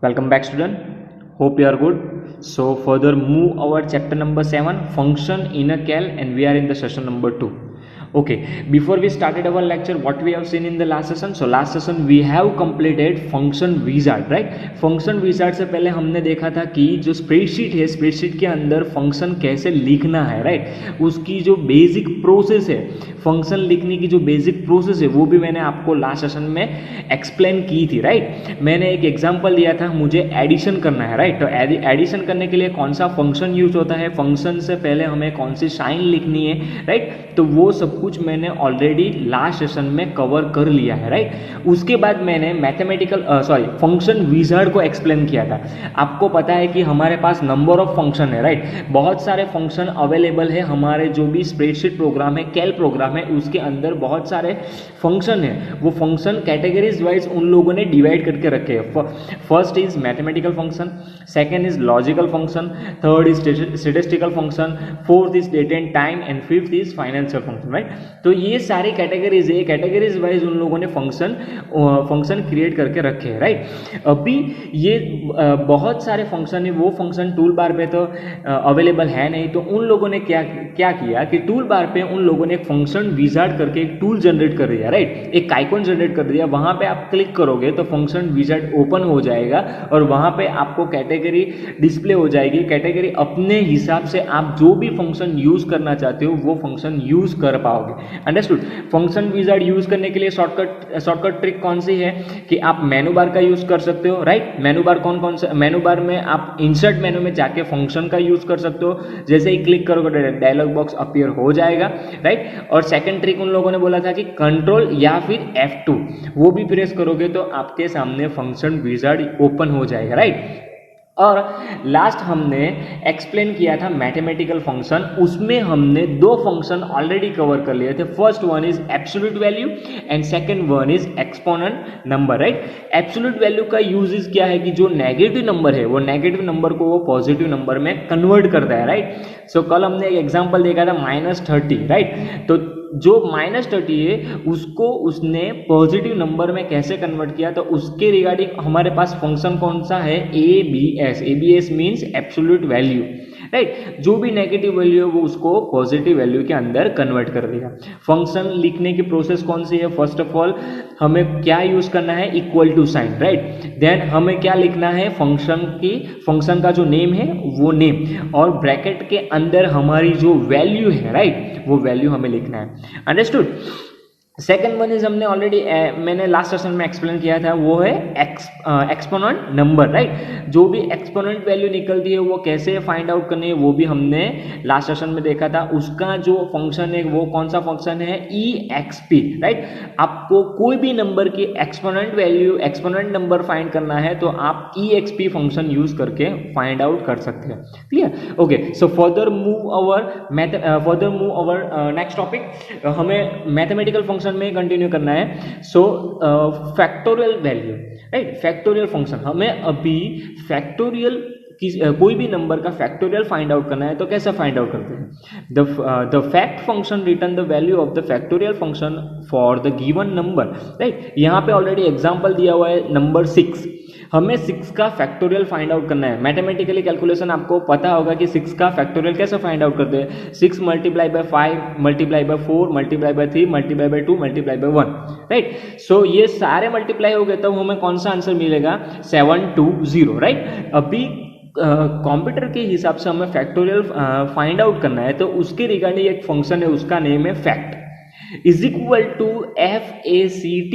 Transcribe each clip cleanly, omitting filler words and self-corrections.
Welcome back, student. Hope you are good. So further move our chapter number 7, function in a cal, and we are in the session number 2. Okay, before we started our lecture, what we have seen in the last session? So last session we have completed function wizard, right? function wizard से पहले हमने देखा था कि जो spreadsheet है, spreadsheet के अंदर फंक्शन कैसे लिखना है, राइट? उसकी जो बेसिक प्रोसेस है, फंक्शन लिखने की जो बेसिक प्रोसेस है, वो भी मैंने आपको लास्ट सेशन में एक्सप्लेन की थी, राइट? मैंने एक एग्जांपल दिया था, मुझे एडिशन करना है, राइट? तो एडिशन करने के लिए कौन सा फंक्शन यूज होता है, फंक्शन से पहले हमें कौन सी साइन लिखनी है, राइट? तो वो सब कुछ मैंने ऑलरेडी लास्ट सेशन में कवर कर लिया है, राइट? उसके बाद मैंने फंक्शन विजार्ड को एक्सप्लेन किया था। आपको पता है कि हमारे पास नंबर ऑफ फंक्शन है, राइट? बहुत सारे फंक्शन अवेलेबल है, हमारे जो भी स्प्रेडशीट प्रोग्राम है, कैल प्रोग्राम है, उसके अंदर बहुत सारे फंक्शन है। वो फंक्शन कैटेगरीज वाइज उन लोगों ने डिवाइड करके रखे हैं। First is mathematical function, second is logical function, third is statistical function, fourth is date and time, and fifth is financial function, right? तो ये सारी कैटेगरीज है, कैटेगरीज वाइज उन लोगों ने फंक्शन क्रिएट करके रखे हैं, राइट? अभी ये बहुत सारे फंक्शन है, वो फंक्शन टूल बार पे तो अवेलेबल है नहीं, तो उन लोगों ने क्या किया कि टूल बार पे उन लोगों ने एक फंक्शन विजार्ड करके एक टूल जनरेट कर दिया, राइट? एक आइकॉन जनरेट कर दिया, वहां पे आप क्लिक करोगे तो फंक्शन विजार्ड ओपन हो जाएगा और वहां पे आपको कैटेगरी डिस्प्ले हो जाएगी। कैटेगरी अपने हिसाब से आप जो भी फंक्शन यूज करना चाहते हो वो फंक्शन यूज कर पाओगे। अंडरस्टूड? फंक्शन विजार्ड यूज करने के लिए शॉर्टकट ट्रिक कौन सी है कि आप मेनू बार का यूज कर सकते हो, राइट? मेनू बार कौन सा? मेनू बार में आप इंसर्ट मेनू में जाके फंक्शन का यूज कर सकते हो, जैसे ही क्लिक करोगे डायलॉग बॉक्स अपीयर हो जाएगा, राइट? और सेकंड ट्रिक उन लोगों ने बोला था कि कंट्रोल या फिर F2 वो भी प्रेस करोगे तो आपके सामने फंक्शन विजार्ड ओपन हो जाएगा, राइट? और लास्ट हमने एक्सप्लेन किया था मैथमेटिकल फंक्शन, उसमें हमने दो फंक्शन ऑलरेडी कवर कर लिए थे। First one is absolute value and second one is exponent number, right? Absolute value का यूजेस क्या है कि जो नेगेटिव नंबर है वो नेगेटिव नंबर को वो पॉजिटिव नंबर में कन्वर्ट करता है, राइट? सो कल हमने एक एग्जांपल देखा था -30, राइट? तो जो -30 है उसको उसने पॉजिटिव नंबर में कैसे कन्वर्ट किया, तो उसके रिगार्डिंग हमारे पास फंक्शन कौन सा है, ABS means absolute value, right? जो भी नेगेटिव वैल्यू है वो उसको पॉजिटिव वैल्यू के अंदर कन्वर्ट कर दिया। फंक्शन लिखने की प्रोसेस कौन सी है? फर्स्ट ऑफ ऑल हमें क्या यूज करना है, equal to sign, right? Then हमें क्या लिखना है, फंक्शन का जो नेम है वो नेम, और ब्रैकेट के अंदर हमारी जो वैल्यू है, राइट, वो वैल्यू हमें लिखना है। अंडरस्टूड? सेकेंड वन इज हमने ऑलरेडी मैंने लास्ट सेशन में एक्सप्लेन किया था, वो है एक्सपोनेंट नंबर, राइट? जो भी एक्सपोनेंट वैल्यू निकलती है वो कैसे फाइंड आउट करनी है वो भी हमने लास्ट सेशन में देखा था। उसका जो फंक्शन है वो कौन सा फंक्शन है, EXP, राइट? आपको कोई भी नंबर की exponent value, exponent number find करना है तो आप EXP फंक्शन यूज करके फाइंड आउट कर सकते हैं। Clear? Okay, so further move our next topic, हमें मैथमेटिकल फंक्शन में कंटिन्यू करना है। So factorial value, right? Factorial function, हमें अभी फैक्टोरियल कोई भी नंबर का फैक्टोरियल फाइंड आउट करना है तो कैसे फाइंड आउट करते हैं? The fact function return the value of the factorial function for the given number, right? यहाँ पे ऑलरेडी एग्जांपल दिया हुआ है नंबर 6, हमें 6 का फैक्टोरियल फाइंड आउट करना है। मैथमेटिकली कैलकुलेशन आपको पता होगा कि 6 का फैक्टोरियल कैसे फाइंड आउट करते हैं, 6 multiply by 5 multiply by 4 multiply by 3 multiply by 2 multiply by 1, right? So ये सारे मल्टीप्लाई हो गए तब हमें कौन सा आंसर मिलेगा, 720, राइट? अभी कंप्यूटर के हिसाब से हमें फैक्टोरियल फाइंड आउट करना है तो उसके रिगार्डिंग एक फंक्शन है, उसका नेम है fact, is equal to FACT,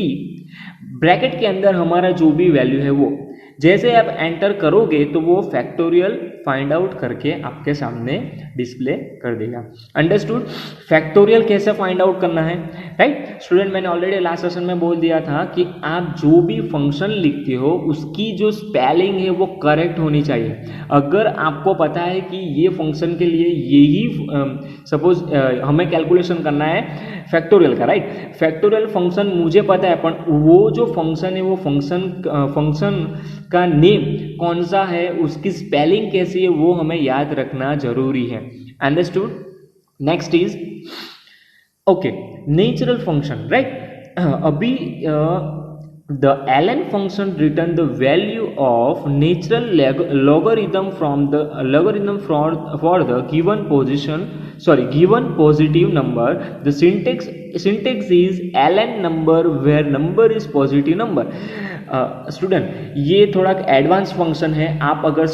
bracket के अंदर हमारा जो भी वैल्यू है वो जैसे आप एंटर करोगे तो वो फैक्टोरियल फाइंड आउट करके आपके सामने डिस्प्ले कर देगा। अंडरस्टूड? फैक्टोरियल कैसे फाइंड आउट करना है, राइट? स्टूडेंट, मैंने ऑलरेडी लास्ट सेशन में बोल दिया था कि आप जो भी फंक्शन लिखते हो उसकी जो स्पेलिंग है वो करेक्ट होनी चाहिए। अगर आपको पता है कि ये फंक्शन के लिए यही सपोज हमें कैलकुलेशन करना है फैक्टोरियल का, राइट? फैक्टोरियल फंक्शन मुझे पता है, पर वो जो फंक्शन है वो फंक्शन का नेम कौन सा है, उसकी स्पेलिंग कैसी है, वो हमें याद रखना जरूरी है। Understood? Next is okay, natural function, right? अभी the ln function return the value of natural logarithm from the logarithm for the given given positive number. The syntax is ln number where number is positive number. Student ये थोड़ा advance function है. आप अगर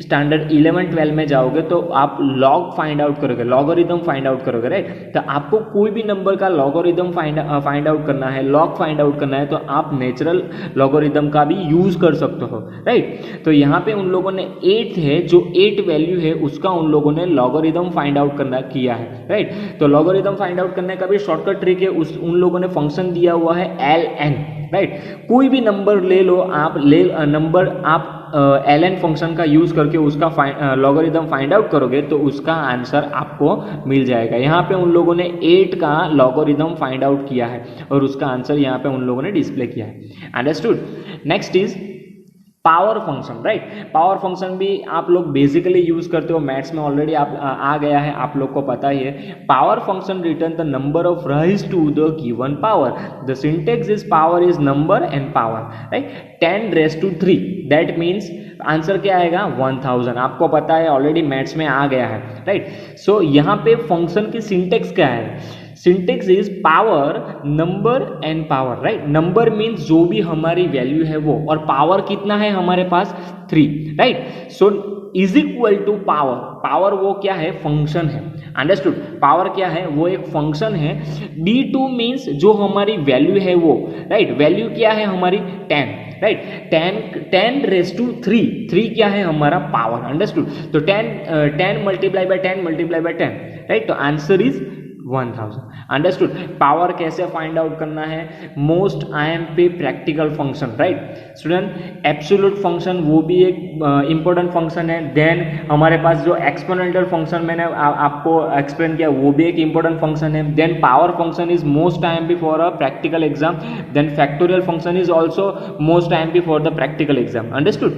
standard 11-12 में जाओगे तो आप log find out करोगे, लॉगरिथम फाइंड आउट करोगे, राइट. तो आपको कोई भी नंबर का लॉगरिथम फाइंड आउट करना है, लॉग फाइंड आउट करना है, तो आप नेचुरल लॉगरिथम का भी यूज कर सकते हो, राइट. तो यहाँ पे उन लोगों ने 8 है, जो 8 वैल्यू है उसका उन लोगों ने लॉगरिथम फाइंड आउट करना किया है, राइट. तो लॉगरिथम फाइंड आउट करने का भी शॉर्टकट ट्रिक है. उन लोगों ने फंक्शन दिया हुआ है ln, राइट. कोई भी नंबर ले लो आप, नंबर आप ln फंक्शन का यूज करके उसका लॉगरिथम फाइंड आउट करोगे तो उसका आंसर आपको मिल जाएगा. यहाँ पे उन लोगों ने 8 का लॉगरिथम फाइंड आउट किया है और उसका आंसर यहाँ पे उन लोगों ने डिस्प्ले किया है. Understood. Next is power function, right. Power function भी आप लोग बेसिकली यूज करते हो, मैथ्स में ऑलरेडी आप आ गया है, आप लोग को पता ही है. Power function return the number of raise to the given power. The syntax is power is number and power, right. 10 raised to 3 that means answer क्या आएगा 1000. आपको पता है ऑलरेडी मैथ्स में आ गया है, राइट. सो यहाँ पे फंक्शन की सिंटेक्स क्या है? Syntax is power number and power, right. Number means जो भी हमारी वैल्यू है वो, और पावर कितना है हमारे पास 3, right. So is equal to power. Power वो क्या है? फंक्शन है. अंडरस्टूड. पावर क्या है? वो एक फंक्शन है. b2 मीन्स जो हमारी वैल्यू है वो, राइट. वैल्यू क्या है हमारी 10, राइट. 10 raised to 3 क्या है हमारा पावर. अंडरस्टूड. तो 10 multiply by 10 multiply by 10, right. तो आंसर इज 1000. अंडरस्टूड. पावर कैसे फाइंड आउट करना है? Most IMP practical function, right. Student absolute function वो भी एक इंपॉर्टेंट फंक्शन है. देन हमारे पास जो एक्सपोनेंशियल फंक्शन मैंने आपको एक्सप्लेन किया वो भी एक इंपॉर्टेंट फंक्शन है. Then power function is most IMP for a practical exam. Then factorial function is also most IMP for the practical exam. Understood.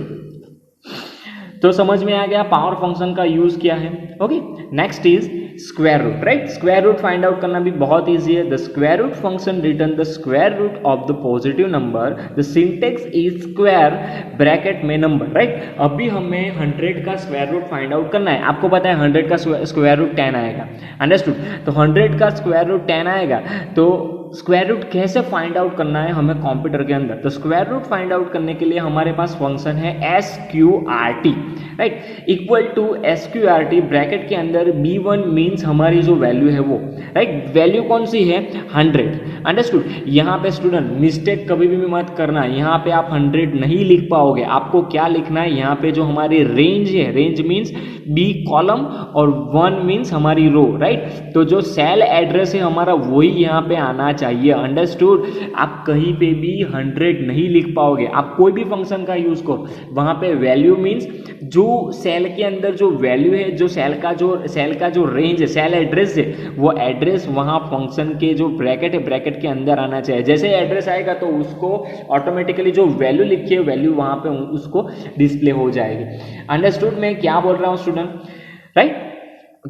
तो समझ में आ गया पावर फंक्शन का यूज क्या है. Okay. Next is square root, right. Square root find out करना भी बहुत इजी है. The square root function return the square root of the positive number. The syntax is square bracket में number, right. अभी हमें 100 का स्क्वायर रूट फाइंड आउट करना है. आपको पता है 100 का स्क्वायर रूट 10 आएगा. अंडरस्टूड. तो 100 का स्क्वायर रूट 10 आएगा. तो स्क्वायर रूट कैसे फाइंड आउट करना है हमें कंप्यूटर के अंदर? तो स्क्वायर रूट फाइंड आउट करने के लिए हमारे पास फंक्शन है SQRT, right. Equal to SQRT bracket के अंदर B1 मीन्स हमारी जो वैल्यू है वो, राइट. वैल्यू कौन सी है? 100. अंडरस्टूड. यहाँ पे स्टूडेंट मिस्टेक कभी भी मत करना. यहाँ पे आप 100 नहीं लिख पाओगे. आपको क्या लिखना है? यहाँ पे जो हमारी रेंज है, रेंज मीन्स B कॉलम और 1 मीन्स हमारी रो, राइट. तो जो सेल एड्रेस है हमारा वही यहाँ पे आना चाहिए. अंडरस्टूड. आप कहीं पे भी 100 नहीं लिख पाओगे. आप कोई भी फंक्शन का यूज करो, वहां पे वैल्यू मीन्स जो सेल के अंदर जो वैल्यू है, जो सेल का जो रेंज है, सेल एड्रेस है, वो एड्रेस वहां फंक्शन के जो ब्रैकेट है, ब्रैकेट के अंदर आना चाहिए. जैसे एड्रेस आएगा तो उसको ऑटोमेटिकली जो वैल्यू लिखी है वैल्यू वहां पे उसको डिस्प्ले हो जाएगी. अंडरस्टूड. मैं क्या बोल रहा हूँ स्टूडेंट, राइट.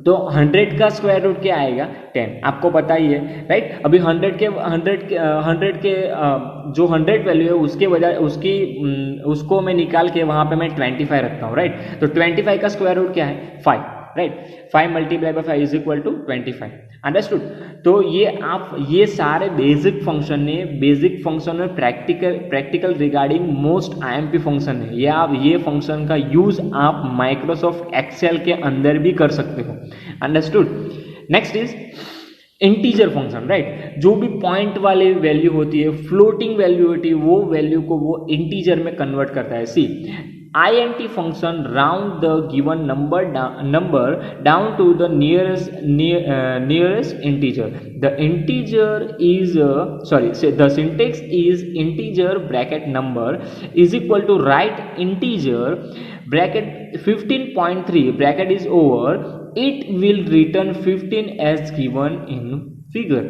तो 100 का स्क्वायर रूट क्या आएगा? 10. आपको पता ही है, राइट. अभी 100 के जो 100 वैल्यू है उसके बजाय उसको मैं निकाल के वहां पे मैं 25 रखता हूँ, राइट. तो 25 का स्क्वायर रूट क्या है? 5, right. 5 multiply by 5 is equal to 25. Understood. तो ये सारे बेसिक फंक्शन है. बेसिक फंक्शन में practical regarding most IMP function है. ये फंक्शन का यूज आप माइक्रोसॉफ्ट एक्सेल के अंदर भी कर सकते हो. Understood. Next is integer function, right. जो भी पॉइंट वाली वैल्यू होती है, फ्लोटिंग वैल्यू होती है, वो वैल्यू को वो इंटीजर में कन्वर्ट करता है. सी int function round the given number down to the nearest integer. The syntax is integer bracket number is equal to write integer bracket 15.3 bracket is over. It will return 15 as given in figure,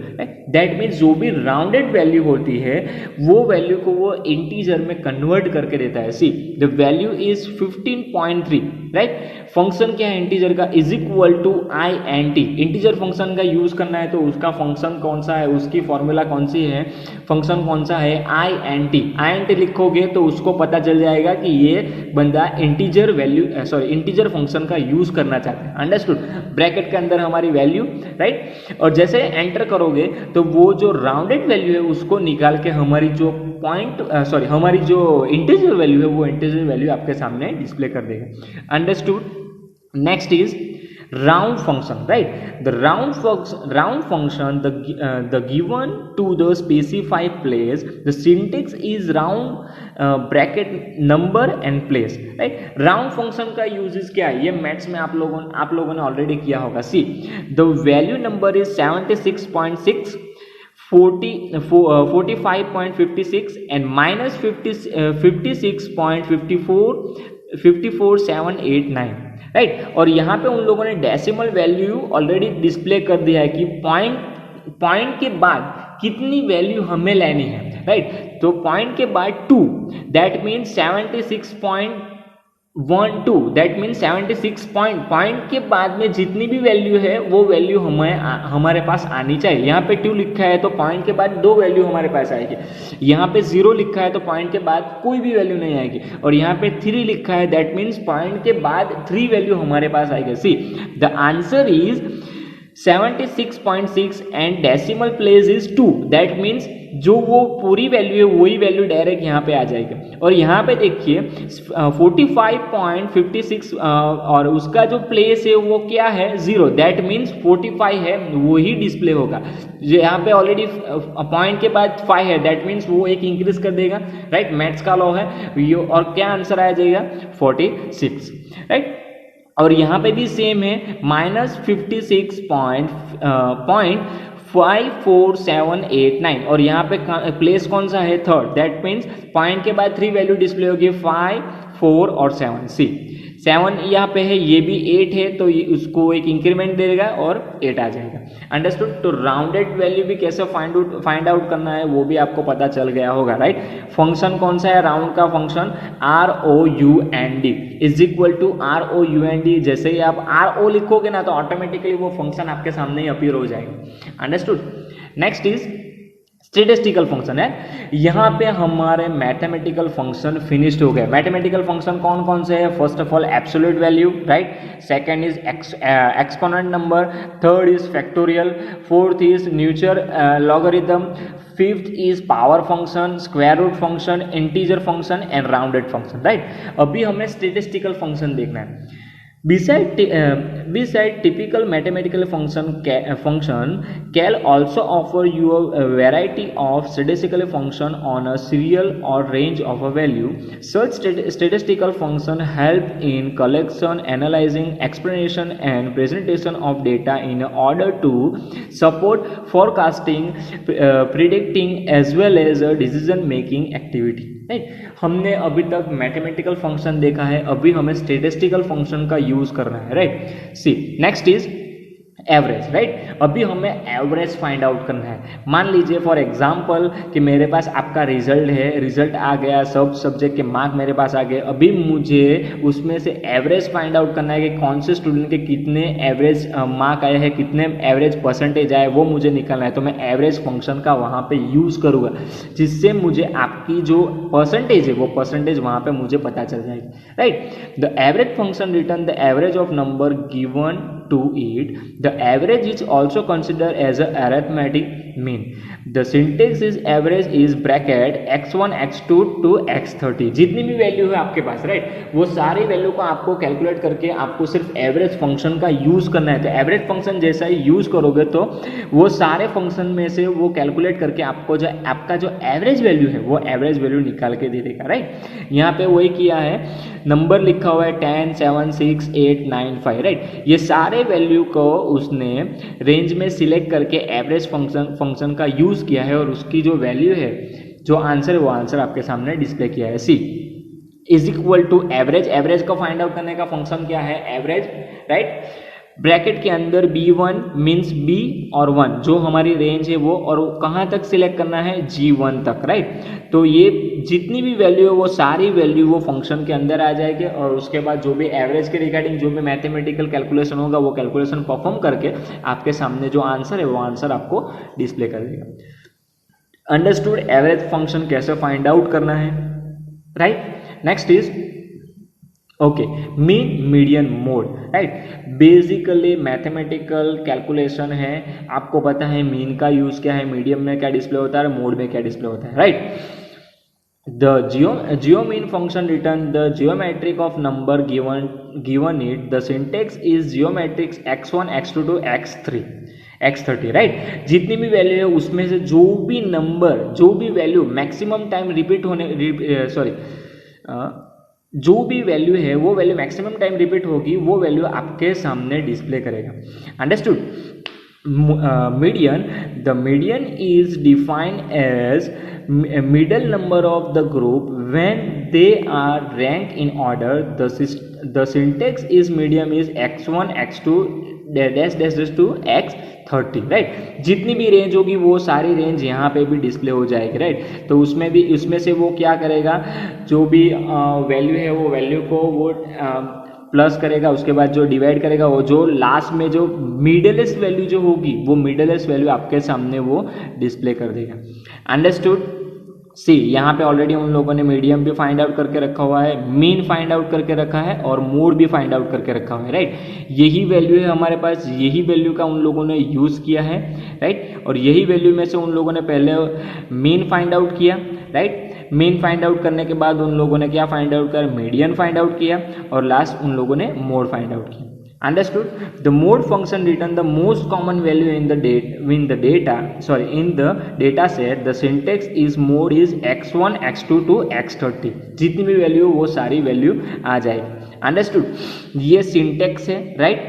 that means जो भी rounded value होती है वो value को वो integer में convert करके देता है. See the value is 15.3, right. Function क्या है इंटीजर का, is equal to I N T. Integer function का यूज करना है तो उसका फंक्शन कौन सा है, उसकी फॉर्मूला कौन सी है, फंक्शन कौन सा है, I N T. I N T लिखोगे तो उसको पता चल जाएगा कि ये बंदा इंटीजर वैल्यू इंटीजर फंक्शन का यूज करना चाहते हैं. अंडरस्टूड. ब्रैकेट के अंदर हमारी वैल्यू, राइट. और जैसे एंटर करोगे तो वो जो राउंडेड वैल्यू है उसको निकाल के हमारी जो हमारी जो इंटीजर वैल्यू है वो इंटीजर वैल्यू आपके सामने डिस्प्ले कर देगा. Understood. Next is round function, right. The round function, the given to the specified place, the syntax is round bracket number and place, right. round function का uses क्या है, ये मैथ्स में आप लोगों ने ऑलरेडी किया होगा. सी the value number is 76.6, 45.56 and minus 56.54, 54,789, right. और यहाँ पे उन लोगों ने डेसिमल वैल्यू ऑलरेडी डिस्प्ले कर दिया है कि पॉइंट के बाद कितनी वैल्यू हमें लेनी है, राइट. तो पॉइंट के बाद 2, that means 76.12, that means 76 point के बाद में जितनी भी वैल्यू है वो वैल्यू हमारे पास आनी चाहिए. यहाँ पे 2 लिखा है तो पॉइंट के बाद 2 वैल्यू हमारे पास आएगी. यहाँ पे 0 लिखा है तो पॉइंट के बाद कोई भी वैल्यू नहीं आएगी. और यहाँ पे 3 लिखा है, दैट मीन्स पॉइंट के बाद 3 वैल्यू हमारे पास आएगी. See the answer is 76.6 and decimal place is 2, that means जो वो पूरी वैल्यू है वही वैल्यू डायरेक्ट यहाँ पे आ जाएगी. और यहाँ पे देखिए 45.56 और उसका जो प्लेस है वो क्या है, 0, दैट मीन्स 45 है वही डिस्प्ले होगा. जो यहाँ पे ऑलरेडी पॉइंट के बाद 5 है, दैट मीन्स वो एक इंक्रीज कर देगा, राइट. मैथ्स का लॉ है ये. और क्या आंसर आ जाएगा, 46, राइट. और यहाँ पे भी सेम है, माइनस 56.54789 और यहाँ पे प्लेस कौन सा है, 3rd, दैट मीन्स पॉइंट के बाद 3 वैल्यू डिस्प्ले होगी, 5, 4 और 7. सी 7 यहाँ पे है, ये भी 8 है तो ये उसको एक इंक्रीमेंट देगा और 8 आ जाएगा. अंडरस्टूड. तो राउंडेड वैल्यू भी कैसे फाइंड आउट करना है वो भी आपको पता चल गया होगा, राइट. फंक्शन कौन सा है राउंड का, function ROUND is equal to ROUND. जैसे ही आप RO लिखोगे ना तो ऑटोमेटिकली वो फंक्शन आपके सामने ही अपीयर हो जाएगा. Understood. Next is statistical function है. यहाँ पे हमारे मैथमेटिकल फंक्शन फिनिश्ड हो गए. मैथमेटिकल फंक्शन कौन कौन से है, first of all absolute value, right. Second is exponent number, third is factorial, fourth is natural logarithm, fifth is power function, square root function, integer function and rounded function, right. अभी हमें statistical function देखना है. Beside typical mathematical function Cal also offer you a variety of statistical function on a serial or range of a value. Such statistical function help in collection, analyzing, explanation and presentation of data in order to support forecasting, predicting as well as decision making activity. Right. हमने अभी तक mathematical function देखा है, अभी हमें statistical function का use करना है, right. See next is average, right. अभी हमें एवरेज फाइंड आउट करना है. मान लीजिए फॉर एग्जांपल कि मेरे पास आपका रिजल्ट है, रिजल्ट आ गया, सब सब्जेक्ट के मार्क मेरे पास आ गए. अभी मुझे उसमें से एवरेज फाइंड आउट करना है कि कौन से स्टूडेंट के कितने एवरेज मार्क आए हैं, कितने एवरेज परसेंटेज आए, वो मुझे निकालना है. तो मैं एवरेज फंक्शन का वहाँ पे यूज़ करूँगा जिससे मुझे आपकी जो परसेंटेज है वो परसेंटेज वहाँ पे मुझे पता चल जाएगी, right. The average function return the average of number given to it. The average is also considered as a arithmetic mean. The syntax is average is bracket x1 x2 to x30. जितनी भी value है आपके पास, right, वो सारी value को आपको calculate करके आपको सिर्फ एवरेज फंक्शन का यूज करना है. तो एवरेज फंक्शन जैसा ही यूज करोगे तो वो सारे फंक्शन में से वो कैलकुलेट करके आपको जो आपका जो एवरेज वैल्यू है वो एवरेज वैल्यू निकाल के दे देगा, राइट. यहाँ पे वही किया है, नंबर लिखा हुआ है 10, 7, 6, 8, 9, 5, राइट. ये सारे वैल्यू को उसने रेंज में सिलेक्ट करके एवरेज फंक्शन का यूज किया है और उसकी जो वैल्यू है, जो आंसर है वो आंसर आपके सामने डिस्प्ले किया है. C is equal to average. Average को फाइंड आउट करने का फंक्शन क्या है, एवरेज, राइट. ब्रैकेट के अंदर B1 मीन्स B और 1 जो हमारी रेंज है वो, और कहाँ तक सिलेक्ट करना है, G1 तक, राइट। तो ये जितनी भी वैल्यू है वो सारी वैल्यू वो फंक्शन के अंदर आ जाएगी, और उसके बाद जो भी एवरेज के रिगार्डिंग जो भी मैथमेटिकल कैलकुलेशन होगा वो कैलकुलेशन परफॉर्म करके आपके सामने जो आंसर है वो आंसर आपको डिस्प्ले कर देगा। अंडरस्टूड एवरेज फंक्शन कैसे फाइंड आउट करना है, right. Next is okay mean median mode, right. Basically mathematical calculation है, आपको पता है मीन का यूज क्या है, मीडियम में क्या डिस्प्ले होता है, मोड में क्या डिस्प्ले होता है, right. The geomean function return the geometric of number given it. The syntax is geometrics x1 x2 to x3 x30, right. जितनी भी वैल्यू है उसमें से जो भी नंबर, जो भी वैल्यू मैक्सिमम टाइम रिपीट होने जो भी वैल्यू है वो वैल्यू मैक्सिमम टाइम रिपीट होगी, वो वैल्यू आपके सामने डिस्प्ले करेगा। Understood. median, the median is defined as middle number of the group when they are ranked in order. The syntax is median is x1 x2 dash dash dash to x30, right. जितनी भी range होगी वो सारी range यहाँ पे भी display हो जाएगी, राइट। तो उसमें से वो क्या करेगा, जो भी वैल्यू है वो वैल्यू को वो प्लस करेगा, उसके बाद जो डिवाइड करेगा वो जो लास्ट में जो मिडलेस्ट वैल्यू जो होगी वो मिडलेस्ट वैल्यू आपके सामने वो डिस्प्ले कर देगा। अंडरस्टूड। सी यहाँ पे ऑलरेडी उन लोगों ने मीडियम भी फाइंड आउट करके रखा हुआ है, मीन फाइंड आउट करके रखा है, और मोड भी फाइंड आउट करके रखा हुआ है, राइट। यही वैल्यू है हमारे पास, यही वैल्यू का उन लोगों ने यूज़ किया है, राइट। और यही वैल्यू में से उन लोगों ने पहले मीन फाइंड आउट किया, राइट। मीन फाइंड आउट करने के बाद उन लोगों ने क्या फाइंड आउट किया, मीडियन फाइंड आउट किया, और लास्ट उन लोगों ने मोड फाइंड आउट किया। Understood? The mode function return the most common value in the data set. The syntax is mode is x1 x2 to x30. जितनी भी value वो सारी वैल्यू आ जाएगी। Understood? ये सिंटेक्स है, right.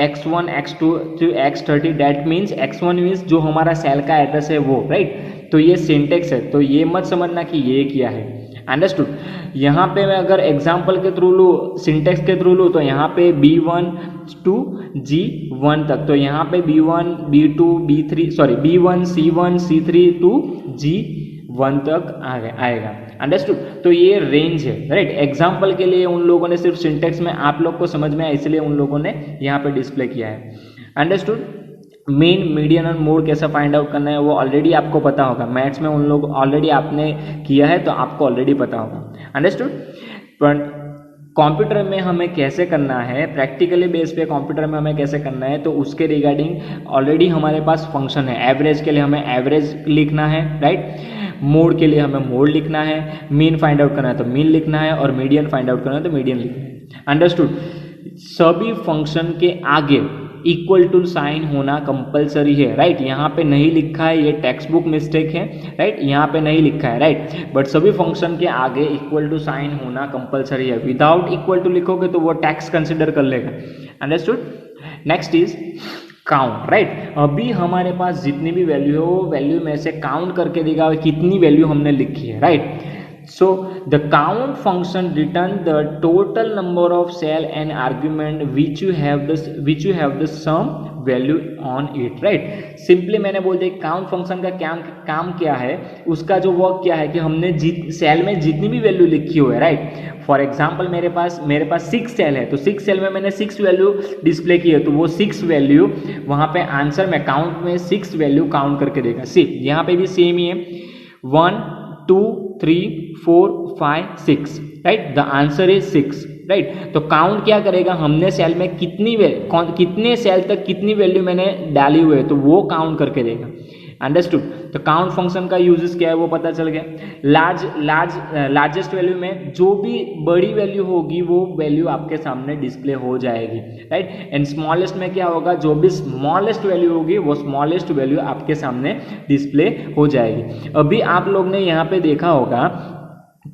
x1 x2 to x30 that means x1 means जो हमारा cell का एड्रेस है वो, राइट। तो ये सिंटेक्स है, तो ये मत समझना कि ये क्या है। अंडरस्टूड। यहाँ पे मैं अगर एग्जाम्पल के थ्रू लूँ, सिंटेक्स के थ्रू लूँ, तो यहाँ पे B1 to G1 तक, तो यहाँ पे B1 B2 B3 B1 C1 C3 to G1 तक आएगा। अंडरस्टूड। तो ये रेंज है, राइट। एग्जाम्पल के लिए उन लोगों ने सिर्फ सिंटेक्स में आप लोग को समझ में आए इसलिए उन लोगों ने यहाँ पे डिस्प्ले किया है। अंडरस्टूड। मीन मीडियन और मोड कैसा फाइंड आउट करना है वो ऑलरेडी आपको पता होगा, मैथ्स में उन लोग ऑलरेडी आपने किया है तो आपको ऑलरेडी पता होगा। अंडरस्टूड। पर कंप्यूटर में हमें कैसे करना है, प्रैक्टिकली बेस पे कंप्यूटर में हमें कैसे करना है, तो उसके रिगार्डिंग ऑलरेडी हमारे पास फंक्शन है। एवरेज के लिए हमें एवरेज लिखना है, राइट। मोड के लिए हमें मोड लिखना है, मीन फाइंड आउट करना है तो मीन लिखना है, और मीडियन फाइंड आउट करना है तो मीडियन लिखना है। अंडरस्टूड। सभी फंक्शन के आगे इक्वल टू साइन होना कंपलसरी है, राइट। यहाँ पे नहीं लिखा है, ये टेक्स्ट बुक मिस्टेक है, राइट। यहाँ पे नहीं लिखा है, राइट। बट सभी फंक्शन के आगे इक्वल टू साइन होना कंपलसरी है। विदाउट इक्वल टू लिखोगे तो वो टैक्स कंसिडर कर लेगा। Understood. Next is count, right. अभी हमारे पास जितनी भी वैल्यू है वो वैल्यू में से काउंट करके देगा कितनी वैल्यू हमने लिखी है, right. So the count function return the total number of cell and argument which you have the sum value on it, right। Simply मैंने बोल दिया काउंट फंक्शन का काम क्या है, उसका जो वर्क क्या है कि हमने सेल में जितनी भी वैल्यू लिखी हुई है, राइट। फॉर एग्जाम्पल मेरे पास 6 सेल है, तो 6 सेल में मैंने 6 वैल्यू डिस्प्ले की है, तो वो 6 वैल्यू वहाँ पे आंसर में काउंट में 6 वैल्यू काउंट करके देगा। सी यहाँ पे भी सेम ही है, 1 2 3 4 5 6, right. The answer is 6, right. तो काउंट क्या करेगा, हमने सेल में कितने सेल तक कितनी वैल्यू मैंने डाली हुई है तो वो काउंट करके देगा। अंडरस्टूड। तो काउंट फंक्शन का यूजेस क्या है वो पता चल गया। लार्जेस्ट वैल्यू में जो भी बड़ी वैल्यू होगी वो वैल्यू आपके सामने डिस्प्ले हो जाएगी, राइट। एंड स्मॉलेस्ट में क्या होगा, जो भी स्मॉलेस्ट वैल्यू होगी वो स्मॉलेस्ट वैल्यू आपके सामने डिस्प्ले हो जाएगी। अभी आप लोग ने यहाँ पे देखा होगा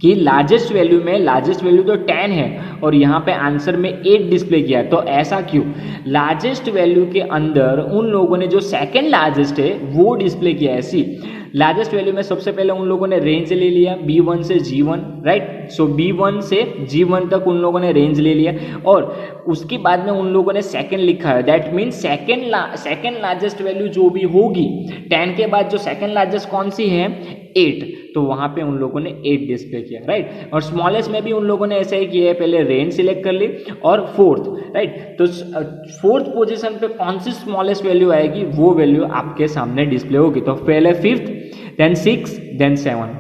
कि लार्जेस्ट वैल्यू तो 10 है और यहाँ पे आंसर में 8 डिस्प्ले किया, तो ऐसा क्यों। लार्जेस्ट वैल्यू के अंदर उन लोगों ने जो सेकंड लार्जेस्ट है वो डिस्प्ले किया है। सी लार्जेस्ट वैल्यू में सबसे पहले उन लोगों ने रेंज ले लिया B1 से G1, राइट। सो B1 से G1 तक उन लोगों ने रेंज ले लिया और उसके बाद में उन लोगों ने सेकंड लिखा है, that means second largest value जो भी होगी 10 के बाद जो सेकंड लार्जेस्ट कौन सी है 8, तो वहां पे उन लोगों ने 8 डिस्प्ले किया, राइट। और स्मॉलेस्ट में भी उन लोगों ने ऐसा ही किया है, पहले रेंज सिलेक्ट कर ली और फोर्थ, राइट। तो फोर्थ पोजीशन पे कौन सी स्मॉलेस्ट वैल्यू आएगी वो वैल्यू आपके सामने डिस्प्ले होगी। तो पहले 5th, then 6, then 7।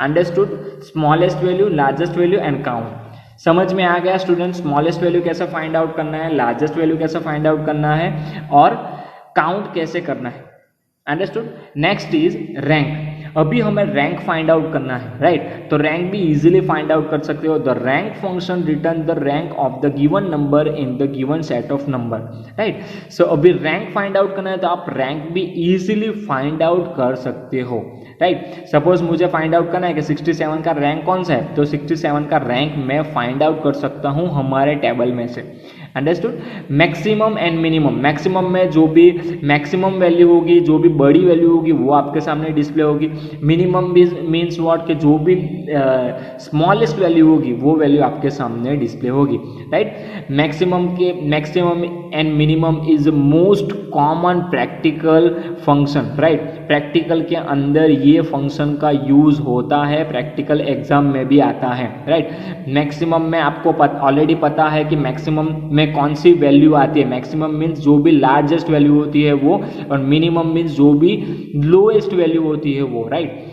Understood? Smallest value, largest value and count. समझ में आ गया स्टूडेंट? स्मॉलेस्ट वैल्यू कैसे फाइंड आउट करना है, लार्जेस्ट वैल्यू कैसे फाइंड आउट करना है और काउंट कैसे करना है। अंडरस्टूड? Next is rank. अभी हमें रैंक फाइंड आउट करना है, राइट। तो रैंक भी इजीली फाइंड आउट कर सकते हो। The rank function return the rank of the given number in the given set of number, right. So अभी रैंक फाइंड आउट करना है तो आप रैंक भी इजीली फाइंड आउट कर सकते हो, राइट। सपोज मुझे फाइंड आउट करना है कि 67 का रैंक कौन सा है, तो 67 का रैंक मैं फाइंड आउट कर सकता हूं हमारे टेबल में से। Understood? Maximum and minimum, maximum में जो भी मैक्सिमम वैल्यू होगी, जो भी बड़ी वैल्यू होगी वो आपके सामने डिस्प्ले होगी। मिनिमम भी मीन्स व्हाट कि जो भी स्मॉलेस्ट वैल्यू होगी वो वैल्यू आपके सामने डिस्प्ले होगी, right. Maximum and minimum is most common practical function, right. Practical के अंदर ये फंक्शन का यूज होता है, प्रैक्टिकल एग्जाम में भी आता है, राइट। मैक्सिमम में आपको ऑलरेडी पता है कि मैक्सिमम में कौन सी वैल्यू आती है। मैक्सिमम मीन्स जो भी लार्जेस्ट वैल्यू होती है वो, और मिनिमम मीन्स जो भी लोएस्ट वैल्यू होती है वो, राइट।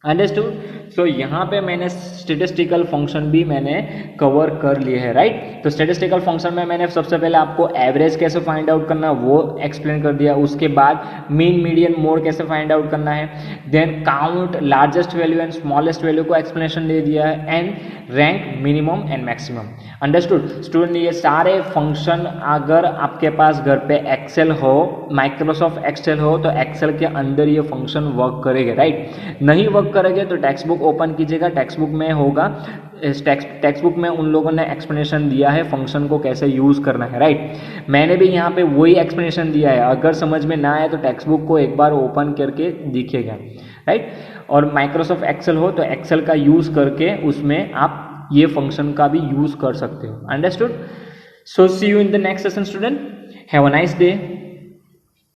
अंडरस्टूड? सो यहाँ पे मैंने स्टेटिस्टिकल फंक्शन भी मैंने कवर कर लिए है, राइट। तो स्टेटिस्टिकल फंक्शन में मैंने सबसे पहले आपको एवरेज कैसे फाइंड आउट करना वो एक्सप्लेन कर दिया। उसके बाद मीन, मीडियन, मोड कैसे फाइंड आउट करना है, then count, largest value and smallest value को एक्सप्लेनेशन दे दिया है, and rank, minimum and maximum. Understood student? ये सारे फंक्शन अगर आपके पास घर पे एक्सेल हो, माइक्रोसॉफ्ट एक्सेल हो, तो एक्सेल के अंदर ये फंक्शन वर्क करेंगे, राइट। नहीं वर्क करेंगे तो टेक्स्ट बुक ओपन कीजिएगा, टेक्स्ट बुक में होगा, टेक्स्ट बुक में उन लोगों ने एक्सप्लेनेशन दिया है फंक्शन को कैसे यूज करना है, राइट। मैंने भी यहाँ पे वही एक्सप्लेनेशन दिया है। अगर समझ में ना आए तो टेक्स्ट बुक को एक बार ओपन करके दिखेगा, राइट। और माइक्रोसॉफ्ट एक्सेल हो तो एक्सेल का यूज करके उसमें आप ये फंक्शन का भी यूज कर सकते हो। Understood? So see you in the next session student. Have a nice day.